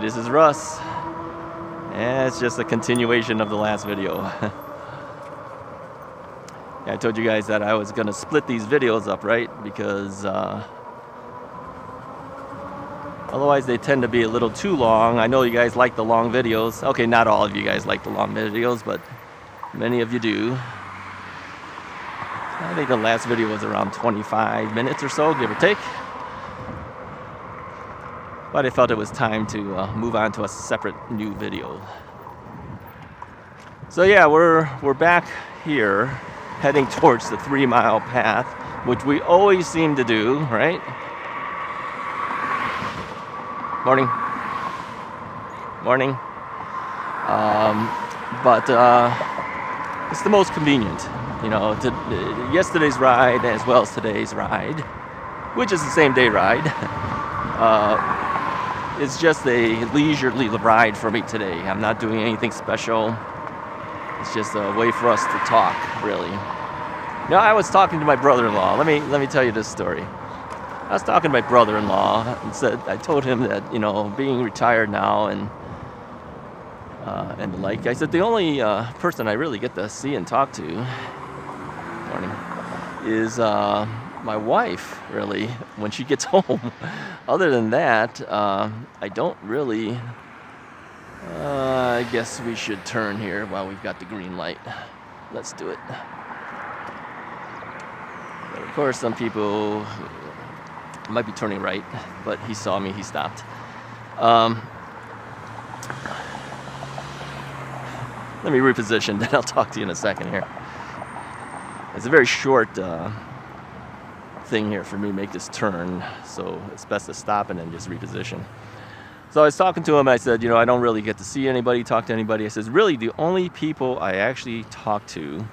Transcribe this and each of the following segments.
this is Russ, and it's just a continuation of the last video. I told you guys that I was going to split these videos up, right? Because otherwise they tend to be a little too long. I know you guys like the long videos. Okay, not all of you guys like the long videos, but many of you do. I think the last video was around 25 minutes or so, give or take. But I felt it was time to move on to a separate new video. So yeah, we're back here, heading towards the 3-mile path, which we always seem to do, right? Morning. Morning. But it's the most convenient, you know, yesterday's ride as well as today's ride, which is the same day ride. It's just a leisurely ride for me today. I'm not doing anything special. It's just a way for us to talk, really. Now, I was talking to my brother-in-law. Let me tell you this story. I was talking to my brother-in-law and I told him that, you know, being retired now and the like, I said the only person I really get to see and talk to, morning, is my wife, really, when she gets home. Other than that, I don't really. I guess we should turn here while we've got the green light. Let's do it. But of course, some people might be turning right, but he saw me, he stopped. Let me reposition, then I'll talk to you in a second here. It's a very short thing here for me to make this turn, so it's best to stop and then just reposition. So I was talking to him, and I said, you know, I don't really get to see anybody, talk to anybody. I says, really, the only people I actually talk to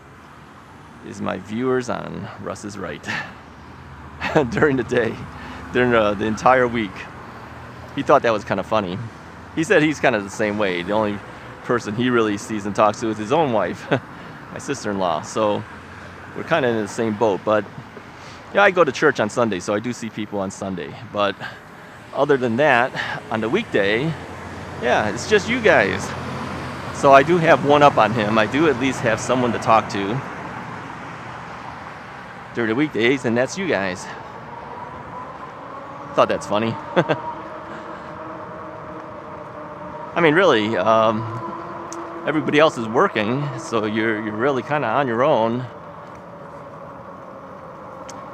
is my viewers on Russ is Right during the day, during the entire week. He thought that was kind of funny. He said he's kind of the same way. The only person he really sees and talks to is his own wife, my sister-in-law. So we're kind of in the same boat, but yeah, I go to church on Sunday, so I do see people on Sunday. But other than that, on the weekday, yeah, it's just you guys. So I do have one up on him. I do at least have someone to talk to during the weekdays, and that's you guys. Thought that's funny. I mean, really, everybody else is working, so you're really kind of on your own.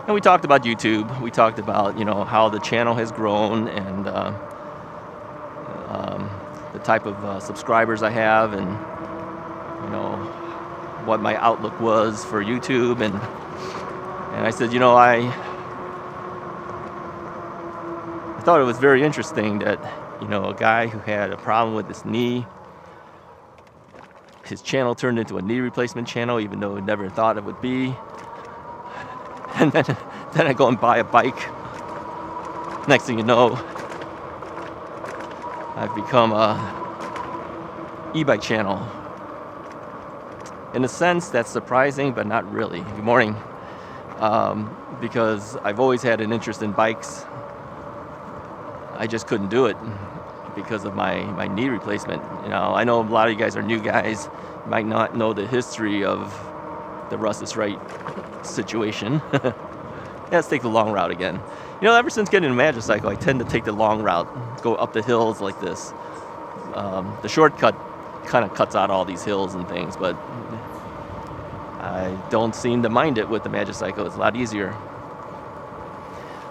And we talked about YouTube. We talked about, you know, how the channel has grown and the type of subscribers I have, and you know what my outlook was for YouTube. And I said, you know, I thought it was very interesting that, you know, a guy who had a problem with his knee, his channel turned into a knee replacement channel, even though I never thought it would be. And then I go and buy a bike. Next thing you know, I've become a e-bike channel. In a sense, that's surprising, but not really. Good morning. Because I've always had an interest in bikes. I just couldn't do it because of my knee replacement. You know, I know a lot of you guys are new guys. You might not know the history of the Russ is Right situation. Let's take the long route again. You know, ever since getting a Magicycle, I tend to take the long route, go up the hills like this. The shortcut kind of cuts out all these hills and things, but I don't seem to mind it with the Magicycle. It's a lot easier.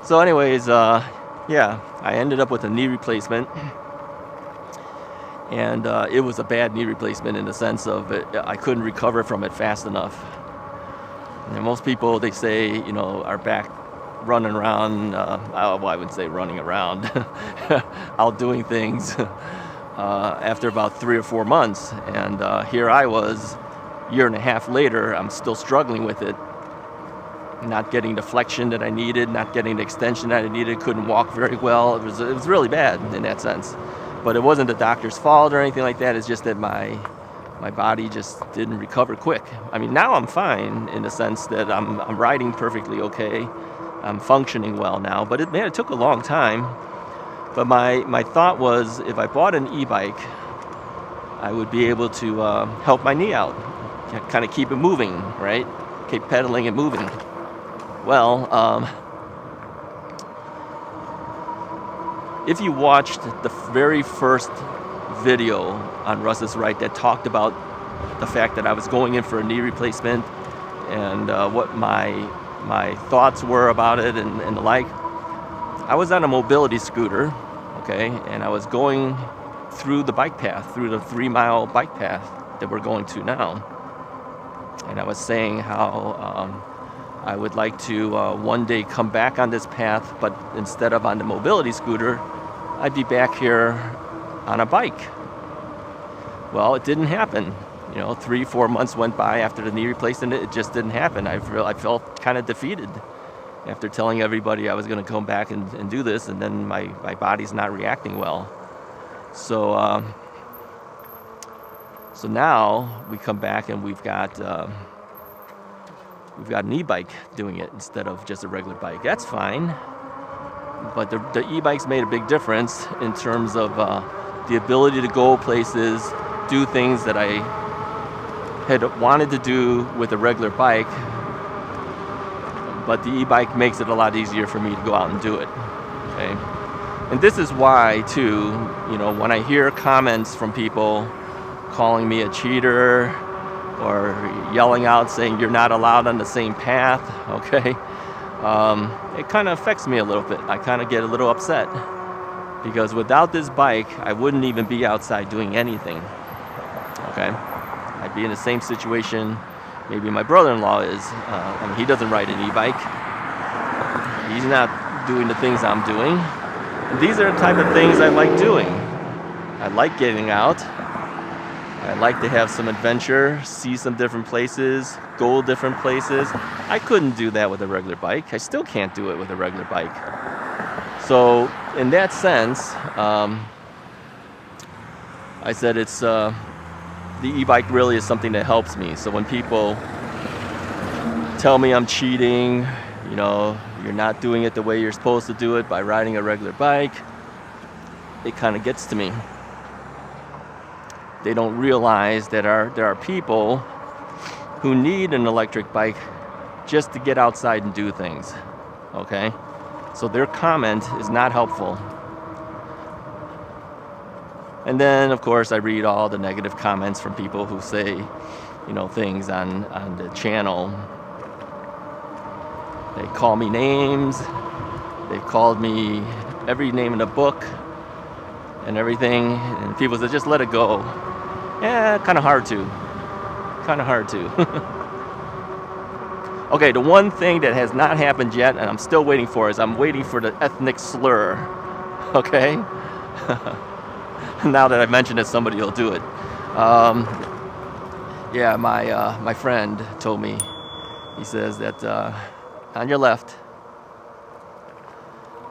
So anyways, yeah, I ended up with a knee replacement. And it was a bad knee replacement in the sense of I couldn't recover from it fast enough. And most people, they say, you know, are back running around, well, I wouldn't say running around, out doing things after about 3 or 4 months. And here I was, a year and a half later, I'm still struggling with it. Not getting the flexion that I needed, not getting the extension that I needed, couldn't walk very well. It was really bad in that sense. But it wasn't the doctor's fault or anything like that. It's just that my body just didn't recover quick. I mean, now I'm fine in the sense that I'm riding perfectly okay. I'm functioning well now, but it took a long time. But my thought was, if I bought an e-bike, I would be able to help my knee out, kind of keep it moving, right? Keep pedaling and moving. Well, if you watched the very first video on Russ's Right that talked about the fact that I was going in for a knee replacement and what my thoughts were about it and the like, I was on a mobility scooter, okay, and I was going through the bike path, through the 3-mile bike path that we're going to now. And I was saying how I would like to one day come back on this path, but instead of on the mobility scooter, I'd be back here on a bike. Well, it didn't happen. 3-4 months went by after the knee replacement. It just didn't happen. I felt kind of defeated after telling everybody I was going to come back and do this, and then my body's not reacting well. So now we come back and we've got an e-bike doing it instead of just a regular bike. That's fine, but the e-bikes made a big difference in terms of the ability to go places, do things that I had wanted to do with a regular bike, but the e-bike makes it a lot easier for me to go out and do it. Okay, and this is why too, when I hear comments from people calling me a cheater or yelling out saying you're not allowed on the same path, okay, it kind of affects me a little bit. I kind of get a little upset because without this bike, I wouldn't even be outside doing anything, okay? I'd be in the same situation maybe my brother-in-law is. He doesn't ride an e-bike. He's not doing the things I'm doing. And these are the type of things I like doing. I like getting out. I like to have some adventure, see some different places, go different places. I couldn't do that with a regular bike. I still can't do it with a regular bike. So in that sense, I said it's the e-bike really is something that helps me. So when people tell me I'm cheating, you're not doing it the way you're supposed to do it by riding a regular bike, it kind of gets to me. They don't realize that there are people who need an electric bike just to get outside and do things, okay? So their comment is not helpful. And then, of course, I read all the negative comments from people who say, things on the channel. They call me names. They've called me every name in the book and everything. And people say, just let it go. Yeah, kind of hard to. Okay, the one thing that has not happened yet, and I'm still waiting for, is I'm waiting for the ethnic slur. Okay? Now that I've mentioned it, somebody will do it. My friend told me, he says that on your left,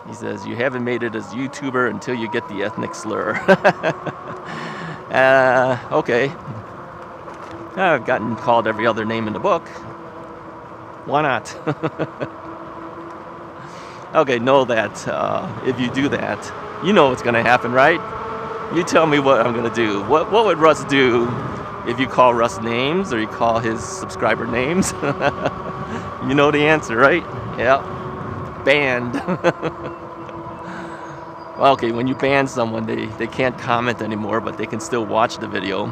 he says, you haven't made it as a YouTuber until you get the ethnic slur. Okay. I've gotten called every other name in the book. Why not? Okay, know that if you do that, you know what's going to happen, right? You tell me what I'm going to do. What would Russ do if you call Russ names or you call his subscriber names? You know the answer, right? Yeah. Banned. Well, okay, when you ban someone, they can't comment anymore, but they can still watch the video.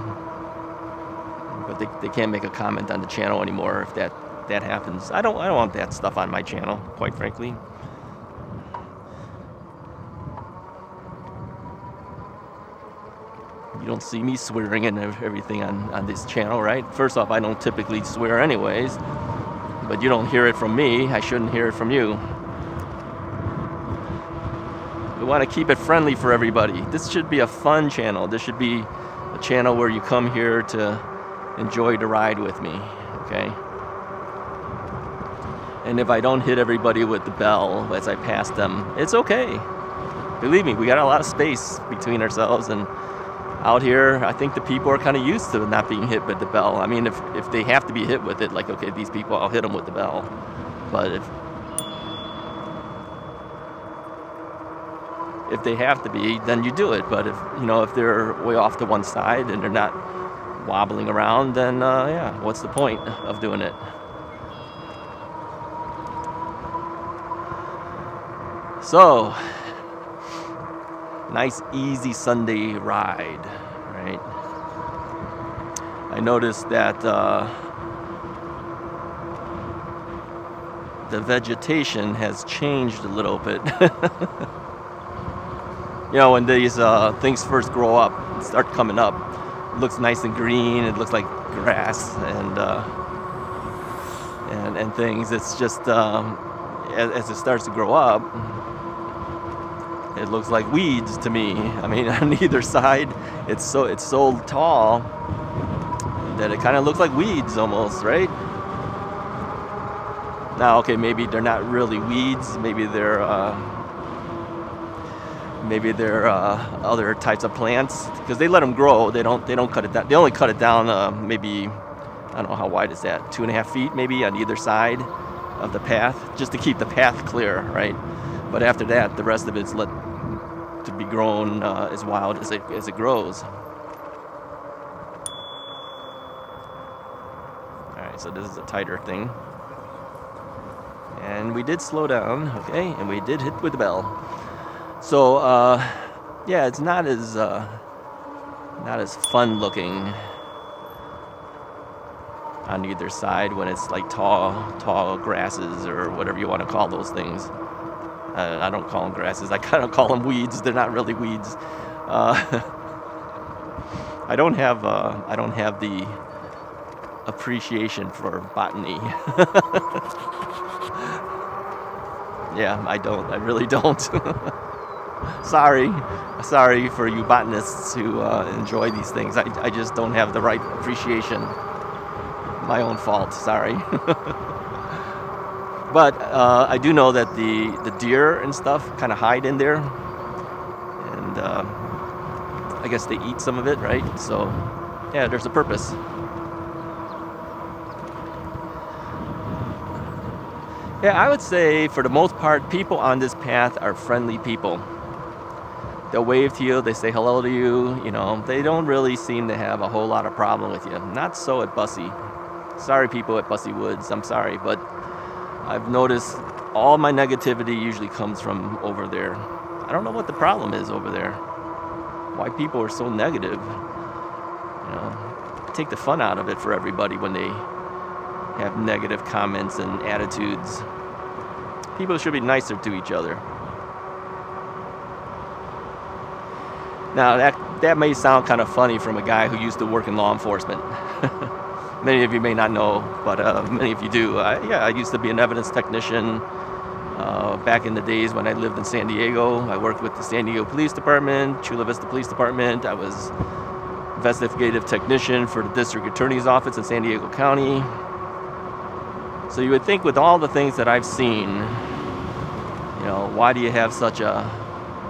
But they can't make a comment on the channel anymore if that happens. I don't want that stuff on my channel, quite frankly. You don't see me swearing and everything on this channel, right? First off, I don't typically swear anyways, but you don't hear it from me. I shouldn't hear it from you. We want to keep it friendly for everybody. This should be a fun channel. This should be a channel where you come here to enjoy the ride with me, okay? And if I don't hit everybody with the bell as I pass them, it's okay. Believe me, we got a lot of space between ourselves, and out here, I think the people are kind of used to not being hit with the bell. I mean, if they have to be hit with it, like, okay, these people, I'll hit them with the bell. But if they have to be, then you do it. But if they're way off to one side and they're not wobbling around, then yeah, what's the point of doing it? So, nice easy Sunday ride, right? I noticed that the vegetation has changed a little bit. When these things first grow up and start coming up, it looks nice and green. It looks like grass and things. It's just as it starts to grow up, it looks like weeds to me. I mean, on either side, it's so tall that it kind of looks like weeds almost, right? Now, okay, maybe they're not really weeds. Maybe they're other types of plants, because they let them grow. They don't cut it down. They only cut it down maybe, I don't know how wide is that, 2.5 feet maybe on either side of the path, just to keep the path clear, right? But after that, the rest of it's let to be grown as wild as it grows. All right, so this is a tighter thing. And we did slow down, okay, and we did hit with the bell. So, yeah, it's not as fun looking on either side when it's like tall grasses or whatever you want to call those things. I don't call them grasses. I kind of call them weeds. They're not really weeds. I don't have the appreciation for botany. Yeah, I don't. I really don't. Sorry for you botanists who enjoy these things. I just don't have the right appreciation. My own fault. Sorry. But I do know that the deer and stuff kind of hide in there, and I guess they eat some of it, right? So, yeah, there's a purpose. Yeah, I would say for the most part, people on this path are friendly people. They'll wave to you, they say hello to you, they don't really seem to have a whole lot of problem with you. Not so at Bussy. Sorry, people at Bussy Woods, I'm sorry, but I've noticed all my negativity usually comes from over there. I don't know what the problem is over there. Why people are so negative. Take the fun out of it for everybody when they have negative comments and attitudes. People should be nicer to each other. Now, that may sound kind of funny from a guy who used to work in law enforcement. Many of you may not know, but many of you do. I used to be an evidence technician back in the days when I lived in San Diego. I worked with the San Diego Police Department, Chula Vista Police Department. I was investigative technician for the District Attorney's Office in San Diego County. So you would think with all the things that I've seen, why do you have such a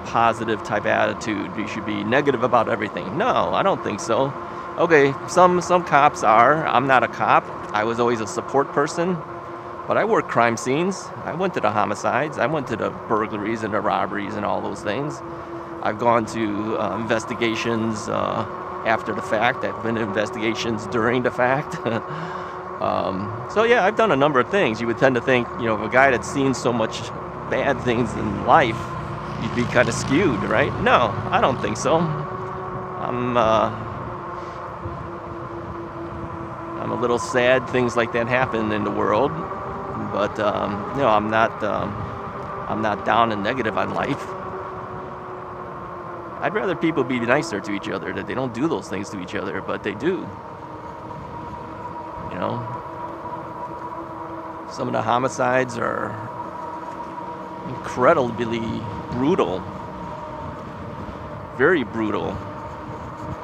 positive type attitude? You should be negative about everything. No, I don't think so. Okay, some cops are. I'm not a cop. I was always a support person, but I worked crime scenes. I went to the homicides. I went to the burglaries and the robberies and all those things. I've gone to investigations after the fact. I've been to investigations during the fact. So yeah, I've done a number of things. You would tend to think, of a guy that's seen so much bad things in life, you'd be kind of skewed, right? No, I don't think so. I'm a little sad things like that happen in the world, but I'm not down and negative on life. I'd rather people be nicer to each other, that they don't do those things to each other, but they do. Some of the homicides are incredibly brutal. Very brutal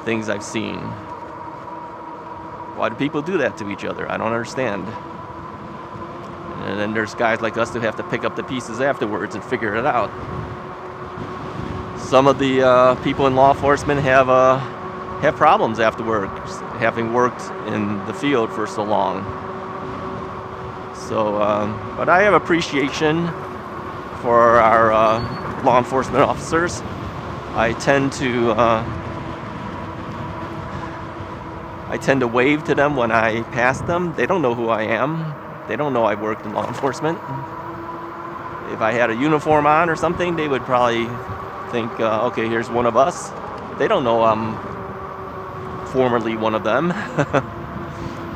things I've seen. Why do people do that to each other? I don't understand. And then there's guys like us who have to pick up the pieces afterwards and figure it out. Some of the people in law enforcement have problems afterwards, having worked in the field for so long. So, but I have appreciation for our law enforcement officers. I tend to wave to them when I pass them. They don't know who I am. They don't know I worked in law enforcement. If I had a uniform on or something, they would probably think, okay, here's one of us. They don't know I'm formerly one of them.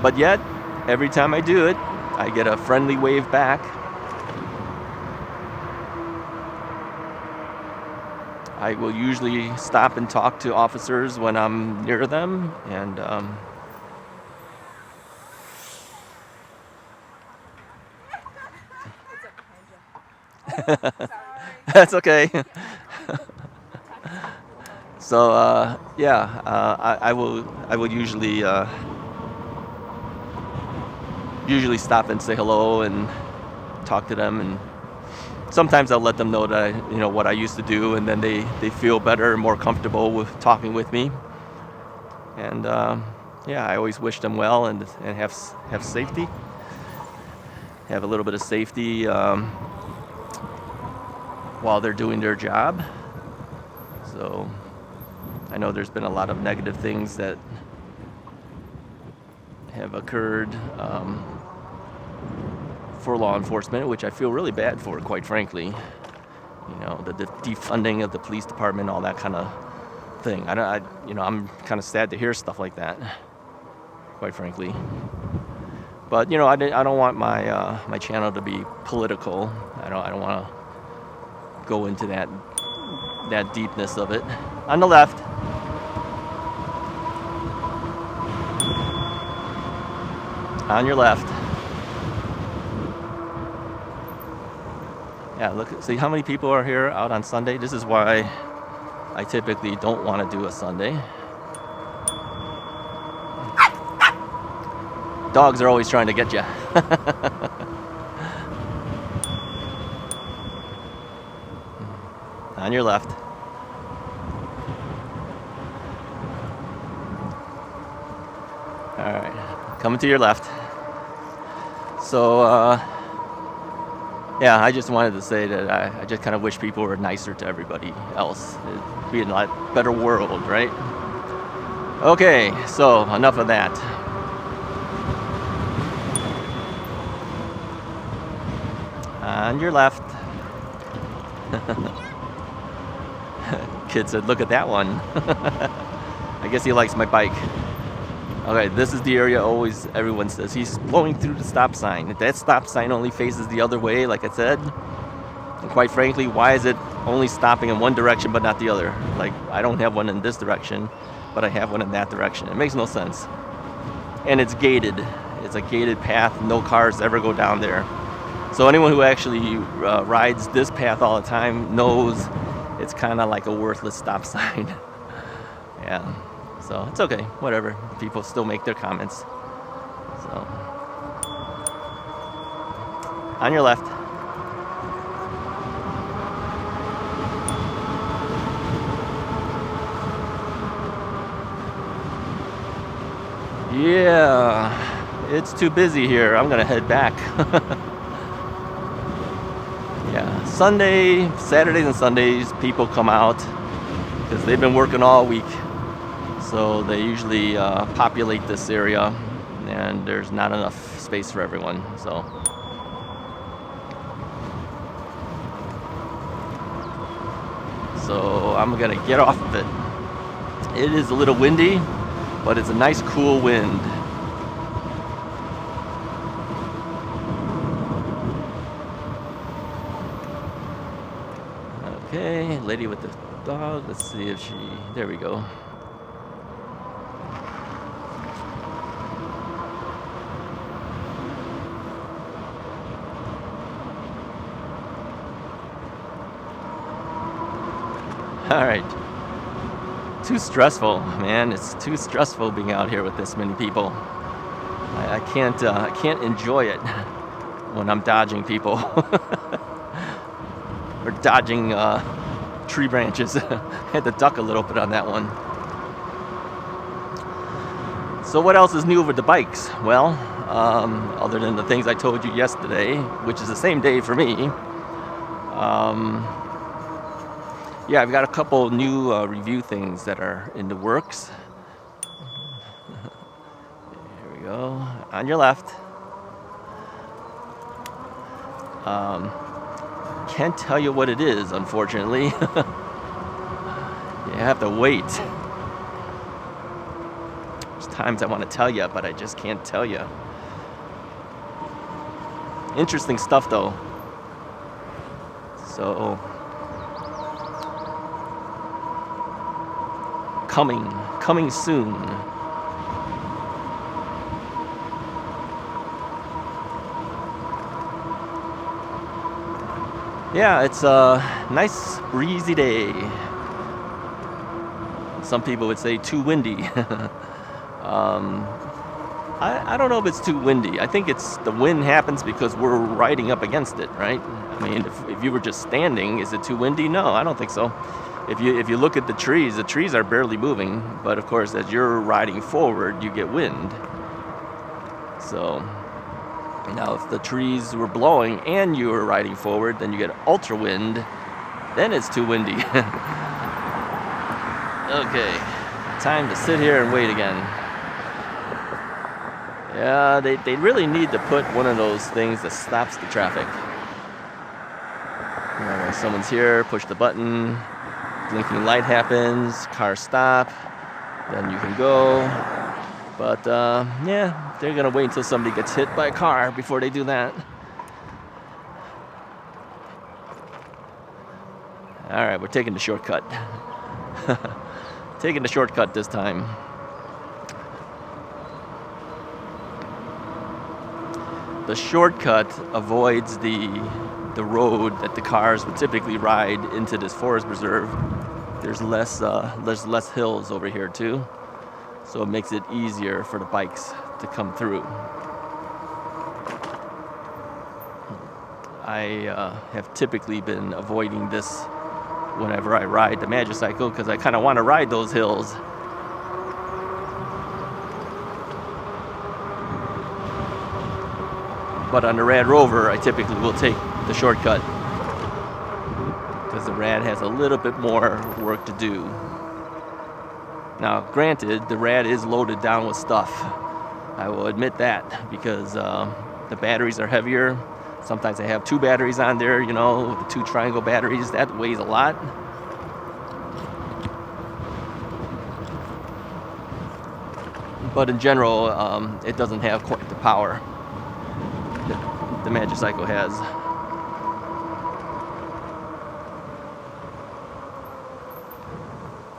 But yet, every time I do it, I get a friendly wave back. I will usually stop and talk to officers when I'm near them, and that's okay. So I will usually stop and say hello and talk to them, and sometimes I'll let them know that what I used to do, and then they feel better and more comfortable with talking with me. And I always wish them well and have safety, have a little bit of safety while they're doing their job. So I know there's been a lot of negative things that have occurred for law enforcement, which I feel really bad for, quite frankly. The defunding of the police department, all that kind of thing. I'm kind of sad to hear stuff like that, quite frankly. But I don't want my channel to be political. I don't want to go into that deepness of it. On the left. On your left. Yeah, look, see how many people are here out on Sunday? This is why I typically don't want to do a Sunday. Dogs are always trying to get you. On your left. All right, coming to your left. So, I just wanted to say that I just kind of wish people were nicer to everybody else. It'd be a lot better world, right? Okay, so enough of that. On your left. Kid said, look at that one. I guess he likes my bike. Okay, this is the area everyone says he's flowing through the stop sign. If that stop sign only faces the other way, like I said, and quite frankly, why is it only stopping in one direction but not the other? Like, I don't have one in this direction, but I have one in that direction. It makes no sense. And it's gated. It's a gated path. No cars ever go down there. So anyone who actually rides this path all the time knows it's kind of like a worthless stop sign. Yeah. So it's okay, whatever. People still make their comments. So, on your left. Yeah, it's too busy here. I'm gonna head back. Yeah, Saturdays and Sundays, people come out because they've been working all week. So they usually populate this area, and there's not enough space for everyone. So I'm gonna get off of it. It is a little windy, but it's a nice cool wind. Okay, lady with the dog. Let's see if there we go. All right. Too stressful, man. It's too stressful being out here with this many people. I can't enjoy it when I'm dodging people or dodging tree branches. I had to duck a little bit on that one. So what else is new with the bikes? Well, other than the things I told you yesterday, which is the same day for me. Yeah, I've got a couple new review things that are in the works. Here we go. On your left. Can't tell you what it is, unfortunately. You have to wait. There's times I want to tell you, but I just can't tell you. Interesting stuff, though. So, coming soon. Yeah, it's a nice breezy day. Some people would say too windy. I don't know if it's too windy. I think it's the wind happens because we're riding up against it, right? I mean, if you were just standing, is it too windy? No, I don't think so. If you look at the trees are barely moving, but of course, as you're riding forward, you get wind. So now if the trees were blowing and you were riding forward, then you get ultra wind, then it's too windy. Okay, time to sit here and wait again. Yeah, they really need to put one of those things that stops the traffic. You know, when someone's here, push the button, blinking light happens, car stop, then you can go. But yeah, they're gonna wait until somebody gets hit by a car before they do that. All right, we're taking the shortcut. Taking the shortcut this time. The shortcut avoids the road that the cars would typically ride into this forest preserve. There's less hills over here too, so it makes it easier for the bikes to come through. I have typically been avoiding this whenever I ride the Magicycle because I kind of want to ride those hills. But on the Rad Rover, I typically will take the shortcut because the Rad has a little bit more work to do. Now, granted, the Rad is loaded down with stuff. I will admit that because the batteries are heavier. Sometimes I have 2 batteries on there, you know, the 2 triangle batteries. That weighs a lot. But in general, it doesn't have quite the power the Magicycle has.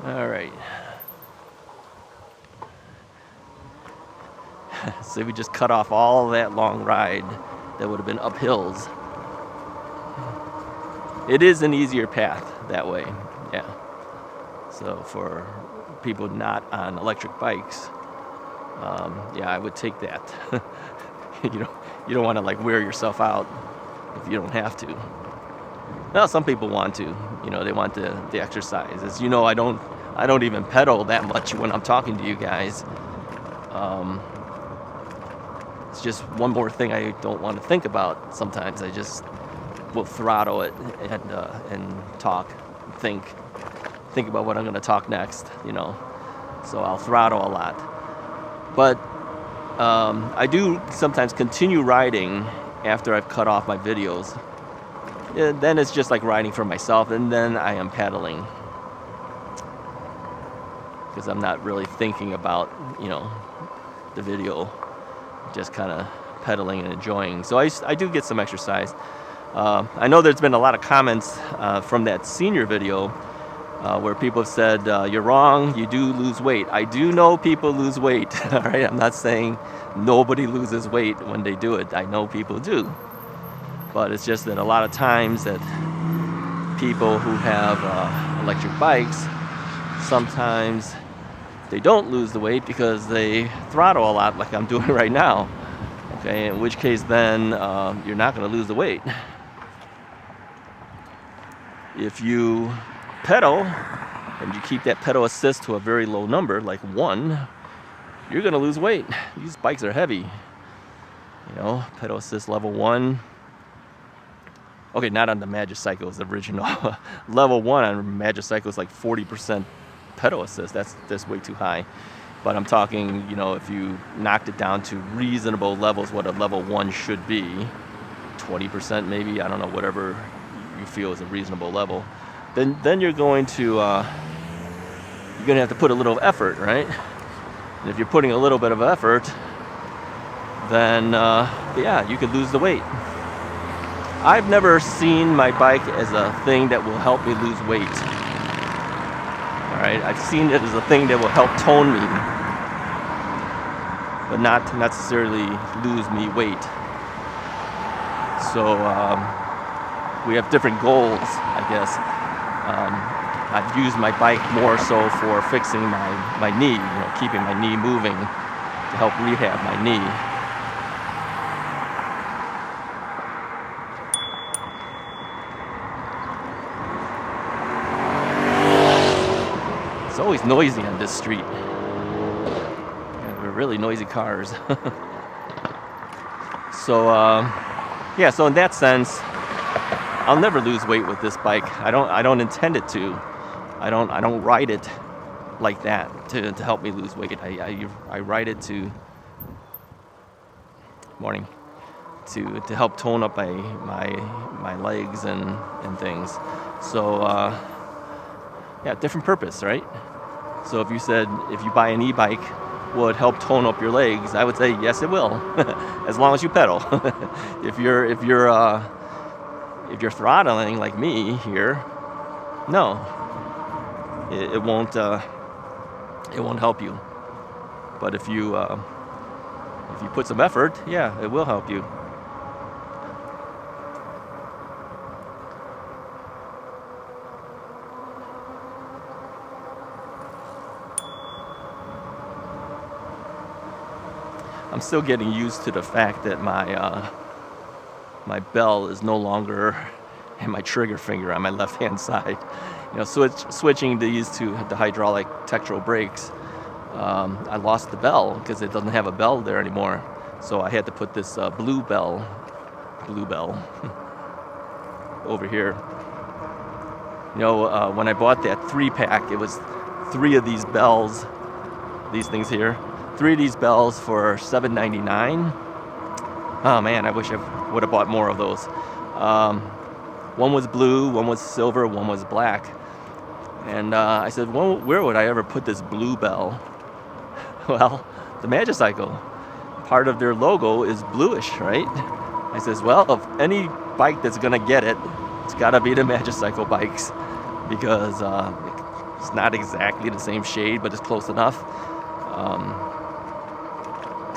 All right. So we just cut off all that long ride that would have been up hills. It is an easier path that way, yeah. So for people not on electric bikes, yeah, I would take that. You don't want to like wear yourself out if you don't have to. Well, some people want to. You know, they want the exercise. As you know, I don't even pedal that much when I'm talking to you guys. It's just one more thing I don't want to think about. Sometimes I just will throttle it and talk, think about what I'm going to talk next. You know, so I'll throttle a lot. But I do sometimes continue riding after I've cut off my videos. Then it's just like riding for myself, and then I am pedaling because I'm not really thinking about, you know, the video, just kind of pedaling and enjoying. So I do get some exercise. I know there's been a lot of comments from that senior video where people have said, you're wrong, you do lose weight. I do know people lose weight, all right? I'm not saying nobody loses weight when they do it. I know people do. But it's just that a lot of times that people who have electric bikes, sometimes they don't lose the weight because they throttle a lot like I'm doing right now. Okay, in which case then you're not going to lose the weight. If you pedal and you keep that pedal assist to a very low number, like 1, you're going to lose weight. These bikes are heavy. You know, pedal assist level 1. Okay, not on the Magicycle's original. Level 1 on Magicycle is like 40% pedal assist. That's way too high. But I'm talking, you know, if you knocked it down to reasonable levels, what a level 1 should be, 20% maybe, I don't know, whatever you feel is a reasonable level, then you're going to have to put a little effort, right? And if you're putting a little bit of effort, then yeah, you could lose the weight. I've never seen my bike as a thing that will help me lose weight. All right, I've seen it as a thing that will help tone me, but not to necessarily lose me weight. So we have different goals, I guess. I've used my bike more so for fixing my knee, you know, keeping my knee moving to help rehab my knee. It's always noisy on this street. They're really noisy cars. So yeah, so in that sense, I'll never lose weight with this bike. I don't intend it to. I don't ride it like that to help me lose weight. I ride it to help tone up my legs and things. So yeah, different purpose, right? So if you said if you buy an e-bike, will it help tone up your legs? I would say yes, it will, as long as you pedal. If you're throttling like me here, no, it won't help you. But if you put some effort, yeah, it will help you. I'm still getting used to the fact that my bell is no longer in my trigger finger on my left-hand side. You know, switching these to the hydraulic Tektro brakes, I lost the bell because it doesn't have a bell there anymore. So I had to put this blue bell over here. You know, when I bought that 3-pack, it was 3 of these bells, these things here. 3 of these bells for $7.99. Oh man, I wish I would have bought more of those. One was blue, one was silver, one was black. And I said, well, where would I ever put this blue bell? Well, the Magicycle. Part of their logo is bluish, right? I says, well, if any bike that's gonna get it, it's gotta be the Magicycle bikes, because it's not exactly the same shade, but it's close enough.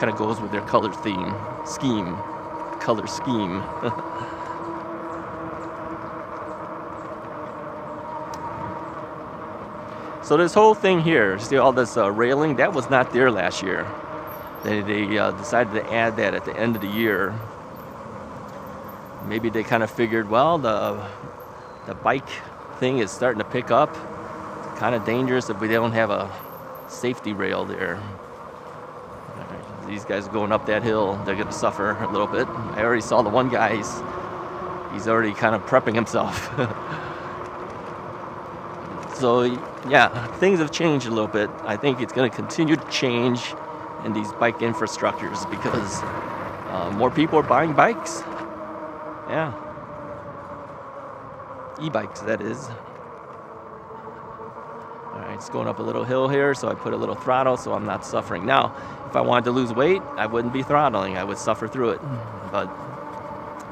Kind of goes with their color scheme. So this whole thing here, see all this railing, that was not there last year. They decided to add that at the end of the year. Maybe they kind of figured, well, the bike thing is starting to pick up. It's kind of dangerous if we don't have a safety rail there. These guys going up that hill, they're going to suffer a little bit. I already saw the one guy, he's already kind of prepping himself. So yeah, things have changed a little bit. I think it's going to continue to change in these bike infrastructures because more people are buying bikes. Yeah. E-bikes, that is. All right, it's going up a little hill here, so I put a little throttle so I'm not suffering. Now, if I wanted to lose weight, I wouldn't be throttling. I would suffer through it. But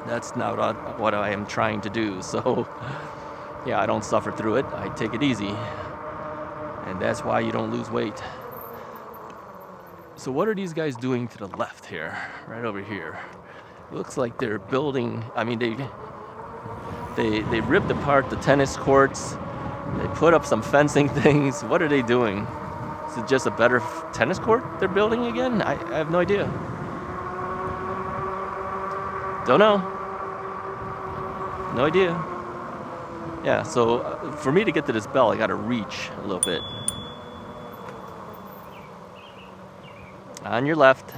that's not what I am trying to do. So, yeah, I don't suffer through it. I take it easy. And that's why you don't lose weight. So what are these guys doing to the left here? Right over here. Looks like they're building, I mean, they ripped apart the tennis courts. They put up some fencing things. What are they doing? Is it just a better tennis court they're building again? I have no idea. Don't know. No idea. Yeah, so for me to get to this bell, I gotta reach a little bit. On your left.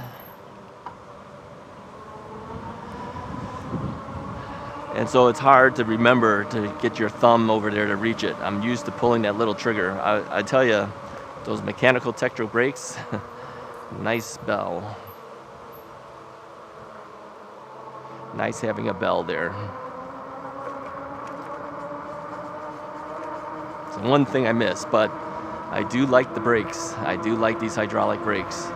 And so it's hard to remember to get your thumb over there to reach it. I'm used to pulling that little trigger. I tell you, those mechanical Tektro brakes, nice bell. Nice having a bell there. It's one thing I miss, but I do like the brakes. I do like these hydraulic brakes.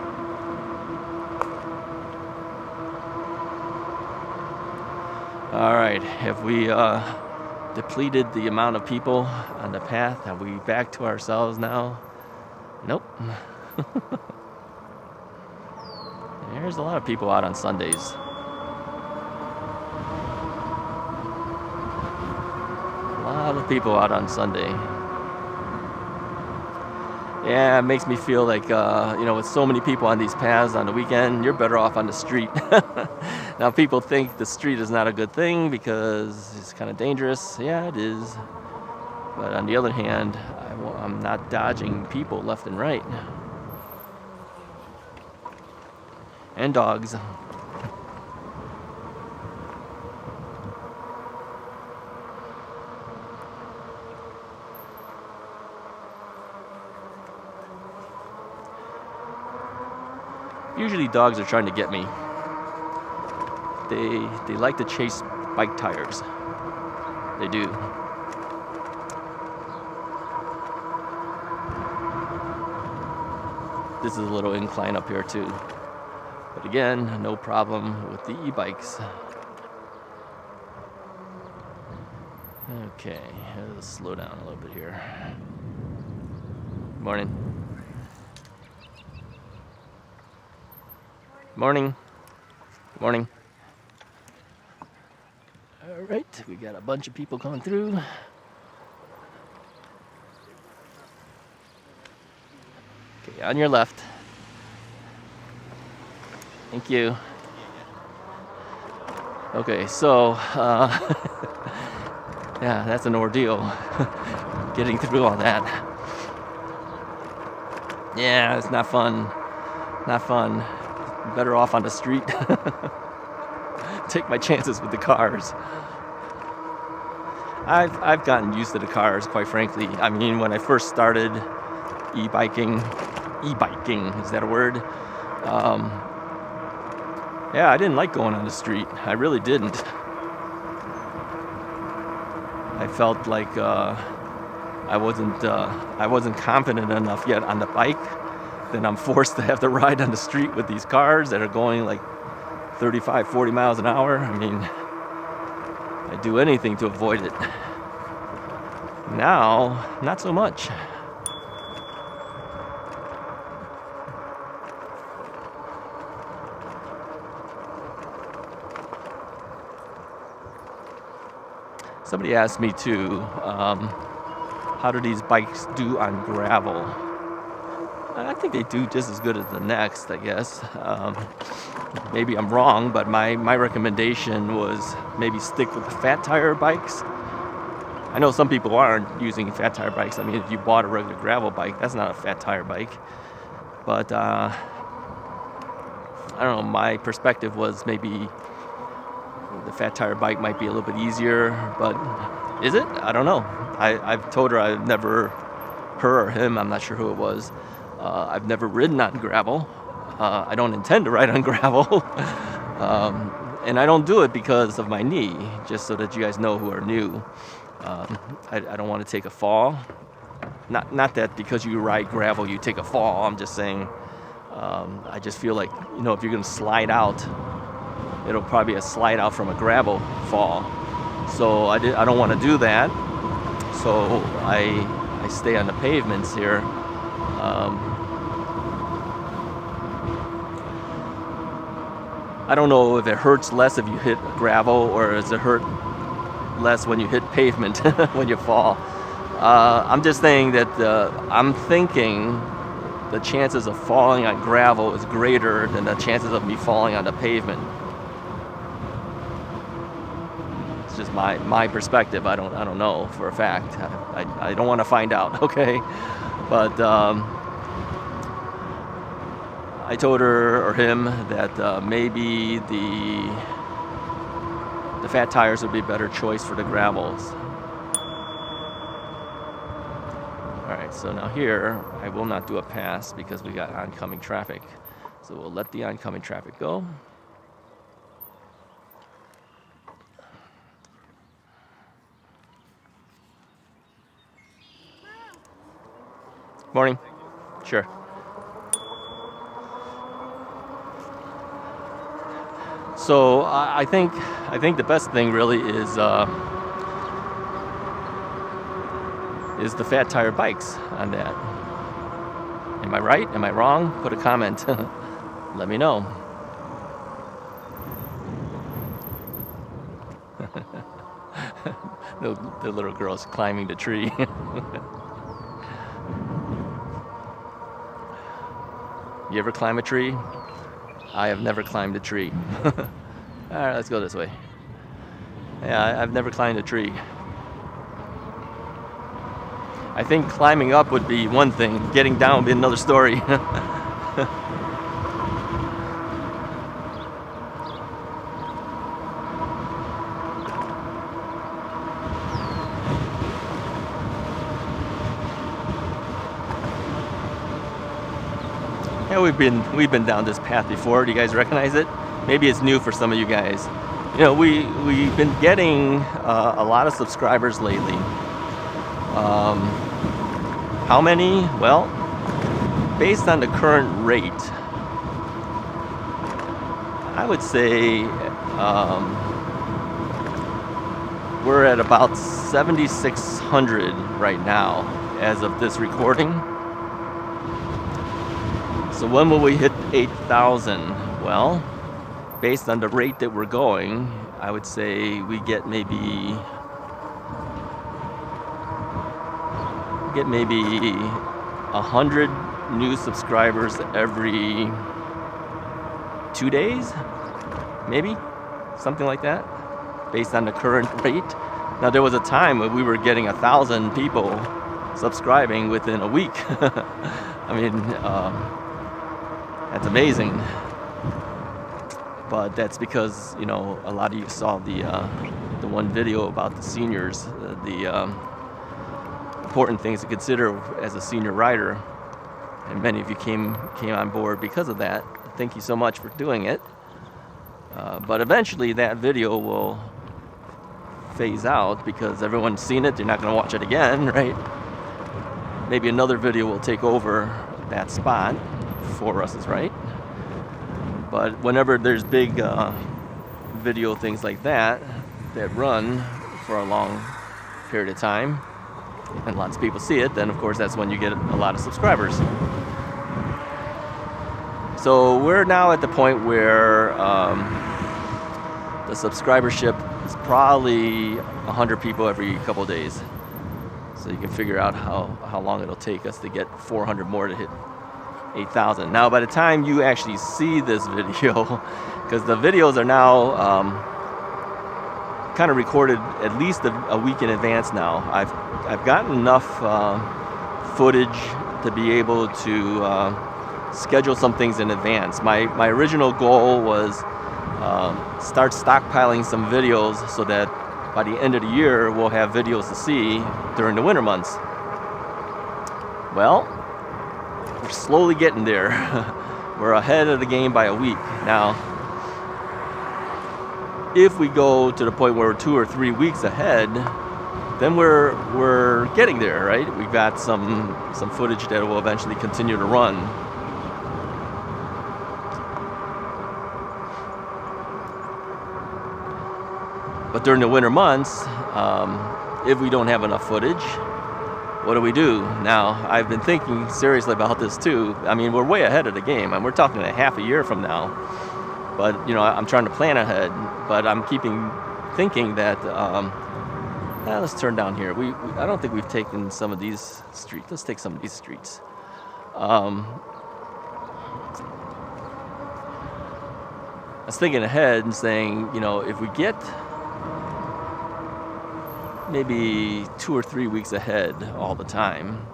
All right, have we depleted the amount of people on the path? Are we back to ourselves now? Nope. There's a lot of people out on Sundays. A lot of people out on Sunday. Yeah, it makes me feel like, with so many people on these paths on the weekend, you're better off on the street. Now, people think the street is not a good thing because it's kind of dangerous. Yeah, it is. But on the other hand, I'm not dodging people left and right. And dogs. Usually dogs are trying to get me. They like to chase bike tires. They do. This is a little incline up here too. But again, no problem with the e-bikes. Okay, let's slow down a little bit here. Morning. Morning. Morning. All right, we got a bunch of people coming through. Okay, on your left. Thank you. Okay, so, yeah, that's an ordeal. Getting through all that. Yeah, it's not fun. Not fun. Better off on the street. Take my chances with the cars. I've gotten used to the cars, quite frankly. I mean, when I first started e-biking, is that a word? Yeah, I didn't like going on the street. I really didn't. I felt like I wasn't confident enough yet on the bike. Then I'm forced to have to ride on the street with these cars that are going like 35, 40 miles an hour. I mean, I'd do anything to avoid it. Now, not so much. Somebody asked me too, how do these bikes do on gravel? I think they do just as good as the next, I guess. Maybe I'm wrong, but my recommendation was maybe stick with the fat tire bikes. I know some people aren't using fat tire bikes. I mean, if you bought a regular gravel bike, that's not a fat tire bike. But I don't know, my perspective was maybe the fat tire bike might be a little bit easier, but is it? I don't know. I've told her I've never, her or him, I'm not sure who it was, I've never ridden on gravel. I don't intend to ride on gravel. And I don't do it because of my knee, just so that you guys know who are new. I don't want to take a fall. Not that because you ride gravel you take a fall. I'm just saying, I just feel like, if you're going to slide out, it'll probably be a slide out from a gravel fall. So I don't want to do that. So I stay on the pavements here. I don't know if it hurts less if you hit gravel, or does it hurt less when you hit pavement when you fall. I'm just saying that I'm thinking the chances of falling on gravel is greater than the chances of me falling on the pavement. It's just my perspective. I don't know for a fact. I don't want to find out, okay? But I told her or him that maybe the the fat tires would be a better choice for the gravels. Alright, so now here, I will not do a pass because we got oncoming traffic. So we'll let the oncoming traffic go. Morning. Sure. So I think the best thing really is the fat tire bikes on that. Am I right? Am I wrong? Put a comment. Let me know. The little girl's climbing the tree. You ever climb a tree? I have never climbed a tree. All right, let's go this way. Yeah, I've never climbed a tree. I think climbing up would be one thing. Getting down would be another story. Yeah, we've been down this path before. Do you guys recognize it? Maybe it's new for some of you guys. You know, we've been getting a lot of subscribers lately. How many? Well, based on the current rate, I would say we're at about 7,600 right now as of this recording. So when will we hit 8,000? Well, based on the rate that we're going, I would say we get maybe 100 new subscribers every 2 days, maybe something like that, based on the current rate. Now there was a time when we were getting 1,000 people subscribing within a week. I mean, that's amazing. But that's because, you know, a lot of you saw the one video about the seniors, the important things to consider as a senior rider, and many of you came on board because of that. Thank you so much for doing it. But eventually that video will phase out because everyone's seen it. They're not going to watch it again, right? Maybe another video will take over that spot for Russ is right. But whenever there's big video things like that run for a long period of time and lots of people see it, then of course that's when you get a lot of subscribers. So we're now at the point where the subscribership is probably 100 people every couple of days. So you can figure out how long it'll take us to get 400 more to hit 8,000. Now by the time you actually see this video, because the videos are now kind of recorded at least a week in advance now. I've gotten enough footage to be able to schedule some things in advance. My original goal was start stockpiling some videos so that by the end of the year we'll have videos to see during the winter months. Well, we're slowly getting there. We're ahead of the game by a week. Now, if we go to the point where we're 2 or 3 weeks ahead, then we're getting there, right? We've got some footage that will eventually continue to run. But during the winter months, if we don't have enough footage, what do we do? Now, I've been thinking seriously about this too. I mean, we're way ahead of the game, and we're talking a half a year from now. But, you know, I'm trying to plan ahead, but I'm thinking that, let's turn down here. I don't think we've taken some of these streets. Let's take some of these streets. I was thinking ahead and saying, you know, if we get maybe 2 or 3 weeks ahead all the time,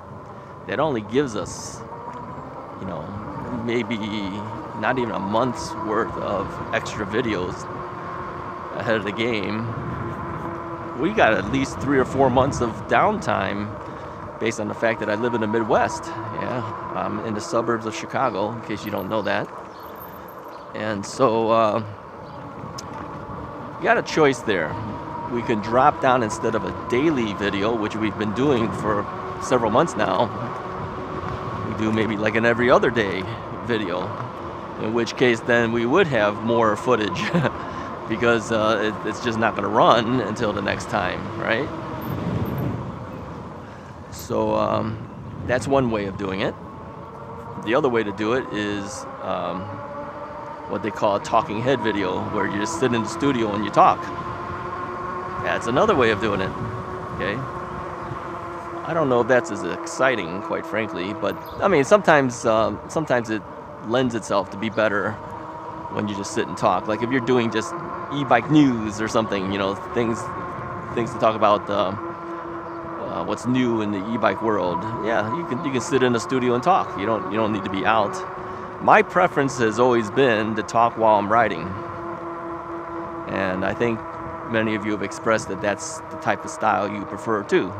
that only gives us, you know, maybe not even a month's worth of extra videos ahead of the game. We got at least 3 or 4 months of downtime based on the fact that I live in the Midwest. Yeah, I'm in the suburbs of Chicago, in case you don't know that. And so you got a choice there. We can drop down, instead of a daily video, which we've been doing for several months now, we do maybe like an every other day video, in which case then we would have more footage because it's just not going to run until the next time, right? So that's one way of doing it. The other way to do it is what they call a talking head video, where you just sit in the studio and you talk. That's another way of doing it, okay? I don't know if that's as exciting, quite frankly, but I mean, sometimes it lends itself to be better when you just sit and talk. Like if you're doing just e-bike news or something, you know, things to talk about, what's new in the e-bike world. Yeah, you can sit in the studio and talk. You don't need to be out. My preference has always been to talk while I'm riding, and I think many of you have expressed that that's the type of style you prefer too.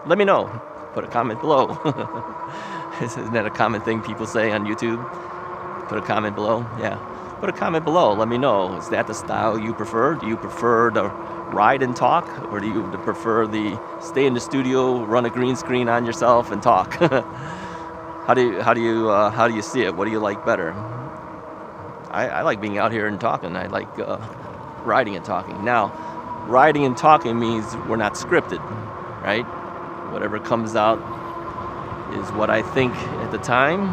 Let me know. Put a comment below. Isn't that a common thing people say on YouTube? Put a comment below. Yeah. Put a comment below. Let me know. Is that the style you prefer? Do you prefer to ride and talk, or do you prefer the stay in the studio, run a green screen on yourself and talk? How do you see it? What do you like better? I like being out here and talking. I like riding and talking. Now, riding and talking means we're not scripted, right? Whatever comes out is what I think at the time.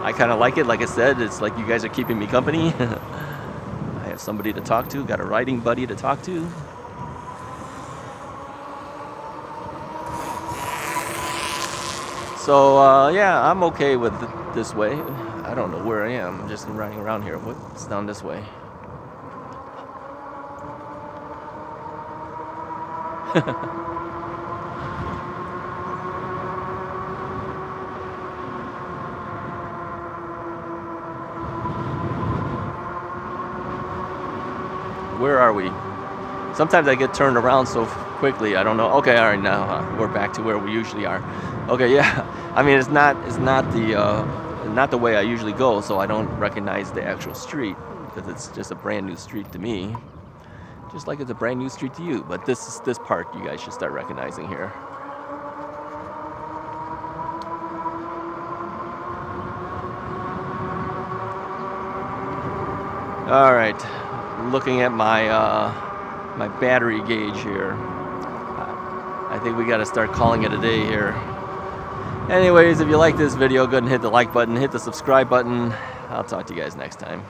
I kind of like it. Like I said, it's like you guys are keeping me company. I have somebody to talk to, got a riding buddy to talk to. So, yeah, I'm okay with this way. I don't know where I am. I'm just riding around here. What's down this way? Where are we? Sometimes I get turned around so quickly, I don't know. Okay, all right, now we're back to where we usually are. Okay, yeah. I mean, it's not the way I usually go, so I don't recognize the actual street because it's just a brand new street to me. Just like it's a brand new street to you, but this part you guys should start recognizing here. All right, looking at my my battery gauge here. I think we got to start calling it a day here. Anyways, if you like this video, go ahead and hit the like button, hit the subscribe button. I'll talk to you guys next time.